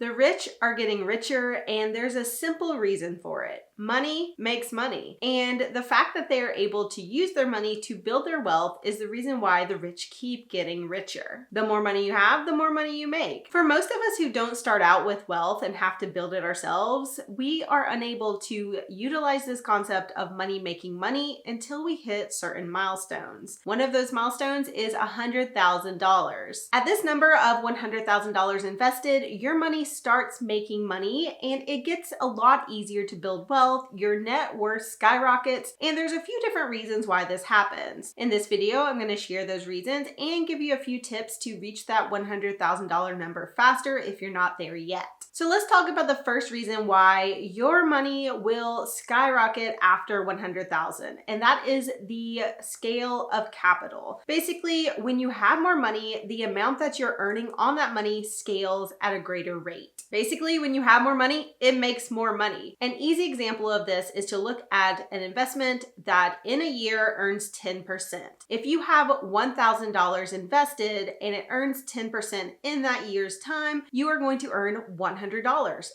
The rich are getting richer, and there's a simple reason for it. Money makes money. And the fact that they are able to use their money to build their wealth is the reason why the rich keep getting richer. The more money you have, the more money you make. For most of us who don't start out with wealth and have to build it ourselves, we are unable to utilize this concept of money making money until we hit certain milestones. One of those milestones is $100,000. At this number of $100,000 invested, your money starts making money and it gets a lot easier to build wealth, your net worth skyrockets, and there's a few different reasons why this happens. In this video, I'm going to share those reasons and give you a few tips to reach that $100,000 number faster if you're not there yet. So let's talk about the first reason why your money will skyrocket after 100,000, and that is the scale of capital. Basically, when you have more money, the amount that you're earning on that money scales at a greater rate. Basically, when you have more money, it makes more money. An easy example of this is to look at an investment that in a year earns 10%. If you have $1,000 invested and it earns 10% in that year's time, you are going to earn $100.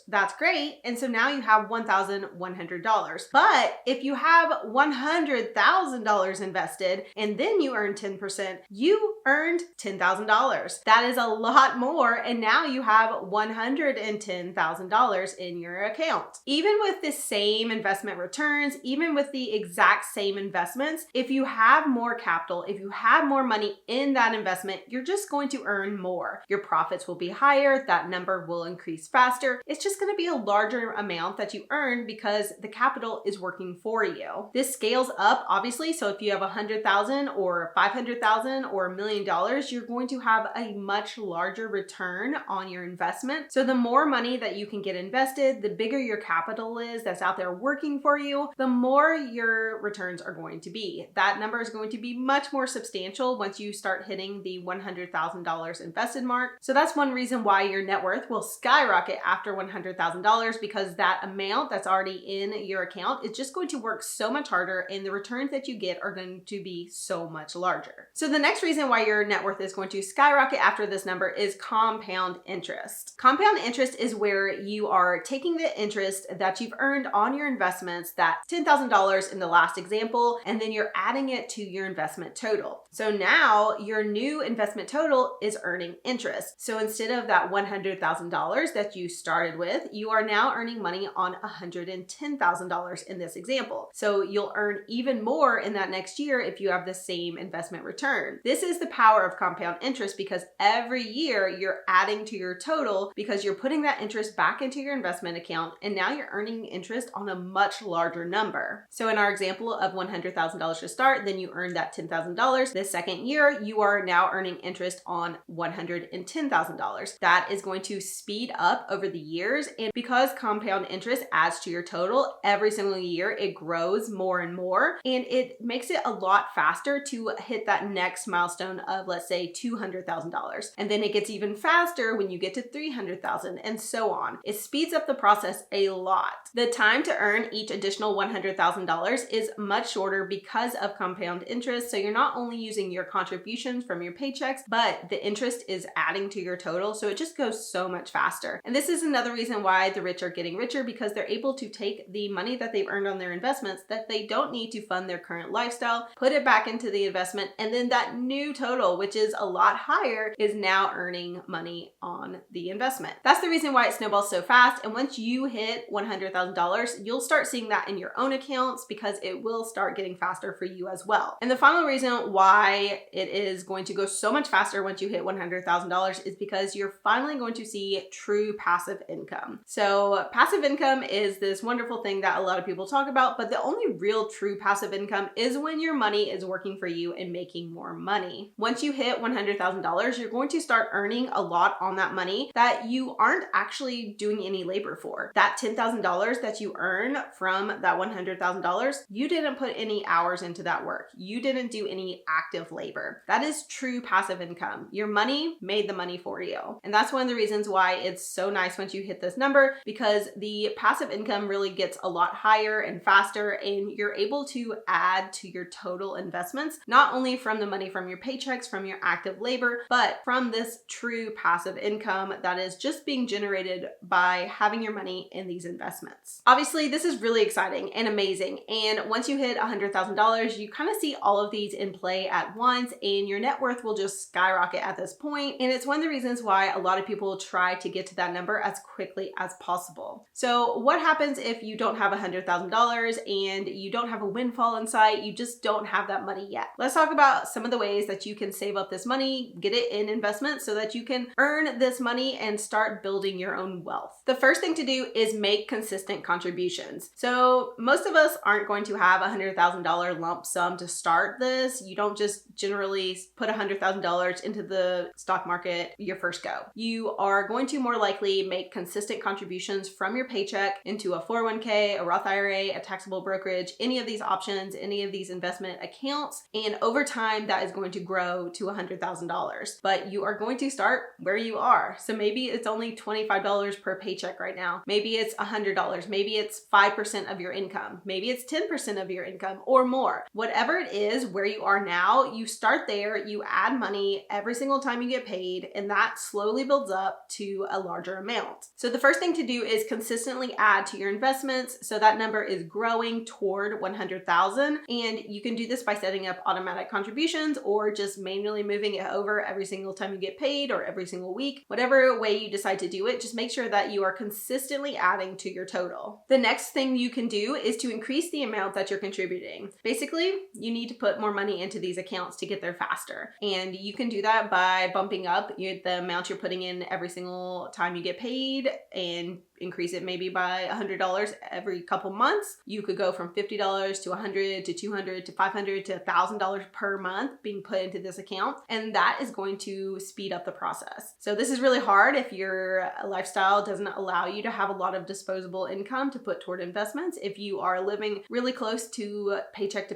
That's great. And so now you have $1,100. But if you have $100,000 invested and then you earn 10%, you earned $10,000. That is a lot more. And now you have $110,000 in your account. Even with the same investment returns, even with the exact same investments, if you have more capital, if you have more money in that investment, you're just going to earn more. Your profits will be higher, that number will increase faster. It's just going to be a larger amount that you earn because the capital is working for you. This scales up, obviously, so if you have 100,000 or 500,000 or $1 million, you're going to have a much larger return on your investment. So the more money that you can get invested, the bigger your capital is that's out there working for you, the more your returns are going to be. That number is going to be much more substantial once you start hitting the $100,000 invested mark. So that's one reason why your net worth will skyrocket after $100,000, because that amount that's already in your account is just going to work so much harder and the returns that you get are going to be so much larger. So the next reason why your net worth is going to skyrocket after this number is compound interest. Compound interest is where you are taking the interest that you've earned on your investments, that $10,000 in the last example, and then you're adding it to your investment total. So now your new investment total is earning interest. So instead of that $100,000 that you started with, you are now earning money on $110,000 in this example. So you'll earn even more in that next year if you have the same investment return. This is the power of compound interest, because every year you're adding to your total because you're putting that interest back into your investment account, and now you're earning interest on a much larger number. So in our example of $100,000 to start, then you earn that $10,000. The second year, you are now earning interest on $110,000. That is going to speed up over the years, and because compound interest adds to your total every single year, it grows more and more, and it makes it a lot faster to hit that next milestone of, let's say, $200,000. And then it gets even faster when you get to $300,000 and so on. It speeds up the process a lot. The time to earn each additional $100,000 is much shorter because of compound interest. So you're not only using your contributions from your paychecks, but the interest is adding to your total. So it just goes so much faster. And this is another reason why the rich are getting richer, because they're able to take the money that they've earned on their investments that they don't need to fund their current lifestyle, put it back into the investment, and then that new total, which is a lot higher, is now earning money on the investment. That's the reason why it snowballs so fast. And once you hit $100,000, you'll start seeing that in your own accounts because it will start getting faster for you as well. And the final reason why it is going to go so much faster once you hit $100,000 is because you're finally going to see true passive income. So passive income is this wonderful thing that a lot of people talk about, but the only real true passive income is when your money is working for you and making more money. Once you hit $100,000, you're going to start earning a lot on that money that you aren't actually doing any labor for. That $10,000 that you earn from that $100,000, you didn't put any hours into that work. You didn't do any active labor. That is true passive income. Your money made the money for you. And that's one of the reasons why it's so nice once you hit this number, because the passive income really gets a lot higher and faster, and you're able to add to your total investments, not only from the money from your paychecks, from your active labor, but from this true passive income that is just being generated by having your money in these investments. Obviously, this is really exciting and amazing. And once you hit $100,000, you kind of see all of these in play at once, and your net worth will just skyrocket at this point. And it's one of the reasons why a lot of people try to get to that number as quickly as possible. So what happens if you don't have $100,000 and you don't have a windfall in sight? You just don't have that money yet. Let's talk about some of the ways that you can save up this money, get it in investments so that you can earn this money and start building your own wealth. The first thing to do is make consistent contributions. So most of us aren't going to have $100,000 lump sum to start this. You don't just generally put $100,000 into the stock market your first go. You are going to more likely make consistent contributions from your paycheck into a 401k, a Roth IRA, a taxable brokerage, any of these options, any of these investment accounts. And over time, that is going to grow to $100,000. But you are going to start where you are. So maybe it's only $25 per paycheck right now. Maybe it's $100. Maybe it's 5% of your income. Maybe it's 10% of your income or more. Whatever it is where you are now, you start there, you add money every single time you get paid, and that slowly builds up to a larger amount. So the first thing to do is consistently add to your investments so that number is growing toward 100,000. And you can do this by setting up automatic contributions or just manually moving it over every single time you get paid or every single week. Whatever way you decide to do it, just make sure that you are consistently adding to your total. The next thing you can do is to increase the amount that you're contributing. Basically, you need to put more money into these accounts to get there faster. And you can do that by bumping up the amount you're putting in every single time you get paid and increase it maybe by $100 every couple months. You could go from $50 to $100 to $200 to $500 to $1,000 per month being put into this account. And that is going to speed up the process. So this is really hard if your lifestyle doesn't allow you to have a lot of disposable income to put toward investments. If you are living really close to paycheck,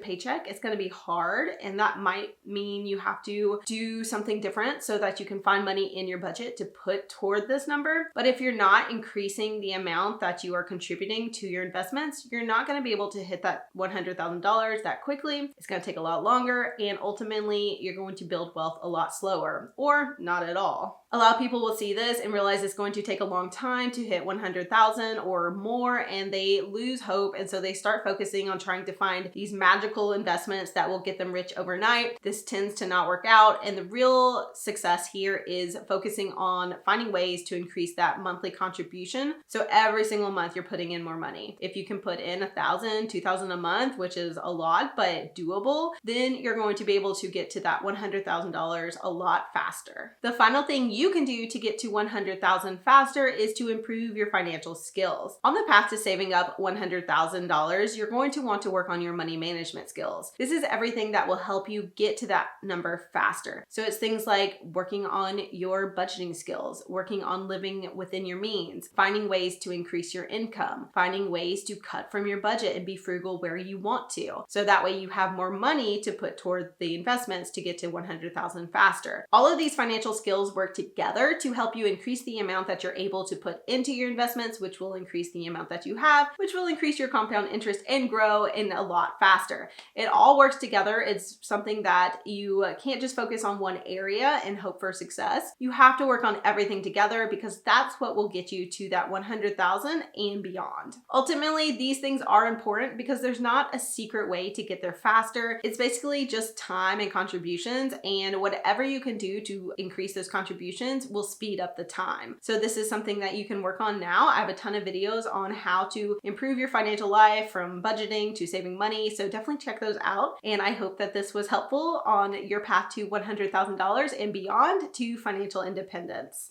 it's going to be hard. And that might mean you have to do something different so that you can find money in your budget to put toward this number. But if you're not increasing the amount that you are contributing to your investments, you're not going to be able to hit that $100,000 that quickly. It's going to take a lot longer, and ultimately you're going to build wealth a lot slower or not at all. A lot of people will see this and realize it's going to take a long time to hit 100,000 or more, and they lose hope, and so they start focusing on trying to find these magical investments that will get them rich overnight. This tends to not work out, and the real success here is focusing on finding ways to increase that monthly contribution. So every single month you're putting in more money. If you can put in $1,000, $2,000 a month, which is a lot but doable, then you're going to be able to get to that $100,000 a lot faster. The final thing you can do to get to $100,000 faster is to improve your financial skills. On the path to saving up $100,000, you're going to want to work on your money management skills. This is everything that will help you get to that number faster. So it's things like working on your budgeting skills, working on living within your means, finding ways to increase your income, finding ways to cut from your budget and be frugal where you want to. So that way you have more money to put toward the investments to get to 100,000 faster. All of these financial skills work together to help you increase the amount that you're able to put into your investments, which will increase the amount that you have, which will increase your compound interest and grow in a lot faster. It all works together. It's something that you can't just focus on one area and hope for success. You have to work on everything together because that's what will get you to that 100,000 and beyond. Ultimately, these things are important because there's not a secret way to get there faster. It's basically just time and contributions, and whatever you can do to increase those contributions will speed up the time. So this is something that you can work on now. I have a ton of videos on how to improve your financial life, from budgeting to saving money. So definitely check those out. And I hope that this was helpful on your path to $100,000 and beyond to financial independence.